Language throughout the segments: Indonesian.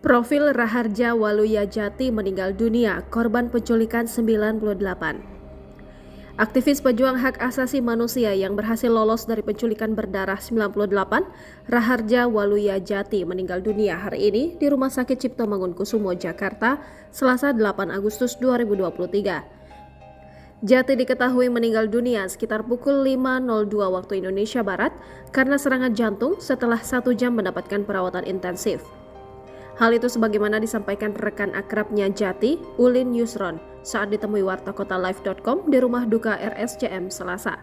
Profil Raharja Waluya Jati meninggal dunia, korban penculikan 98. Aktivis pejuang hak asasi manusia yang berhasil lolos dari penculikan berdarah 98, Raharja Waluya Jati meninggal dunia hari ini di Rumah Sakit Cipto Mangunkusumo, Jakarta, Selasa 8 Agustus 2023. Jati diketahui meninggal dunia sekitar pukul 5.02 waktu Indonesia Barat karena serangan jantung setelah 1 jam mendapatkan perawatan intensif. Hal itu sebagaimana disampaikan rekan akrabnya Jati, Ulin Yusron, saat ditemui wartakotalive.com di rumah duka RSCM Selasa.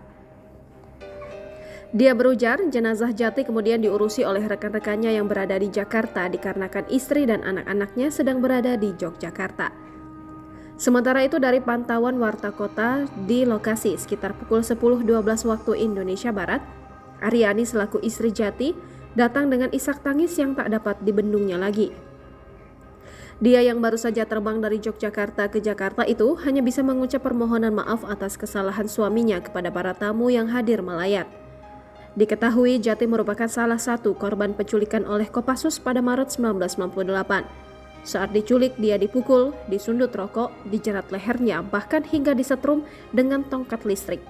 Dia berujar jenazah Jati kemudian diurusi oleh rekan-rekannya yang berada di Jakarta dikarenakan istri dan anak-anaknya sedang berada di Yogyakarta. Sementara itu dari pantauan Warta Kota di lokasi sekitar pukul 10.12 waktu Indonesia Barat, Aryani selaku istri Jati datang dengan isak tangis yang tak dapat dibendungnya lagi. Dia yang baru saja terbang dari Yogyakarta ke Jakarta itu hanya bisa mengucap permohonan maaf atas kesalahan suaminya kepada para tamu yang hadir melayat. Diketahui Jati merupakan salah satu korban penculikan oleh Kopassus pada Maret 1998. Saat diculik, dia dipukul, disundut rokok, dijerat lehernya, bahkan hingga disetrum dengan tongkat listrik.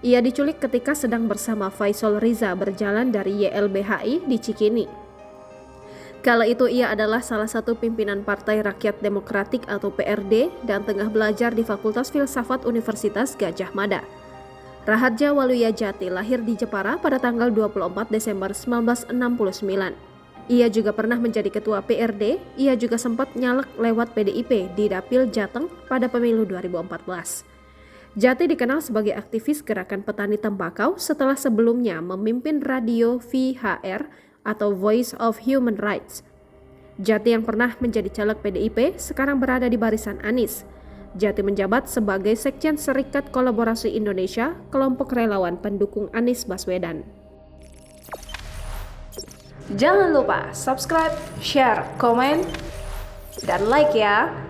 Ia diculik ketika sedang bersama Faisal Riza berjalan dari YLBHI di Cikini. Kala itu ia adalah salah satu pimpinan Partai Rakyat Demokratik atau PRD dan tengah belajar di Fakultas Filsafat Universitas Gadjah Mada. Raharja Waluya Jati lahir di Jepara pada tanggal 24 Desember 1969. Ia juga pernah menjadi ketua PRD, ia juga sempat nyalek lewat PDIP di Dapil Jateng pada pemilu 2014. Jati dikenal sebagai aktivis gerakan petani tembakau setelah sebelumnya memimpin radio VHR atau Voice of Human Rights. Jati yang pernah menjadi caleg PDIP sekarang berada di barisan Anies. Jati menjabat sebagai Sekjen Serikat Kolaborasi Indonesia, kelompok relawan pendukung Anies Baswedan. Jangan lupa subscribe, share, komen, dan like ya!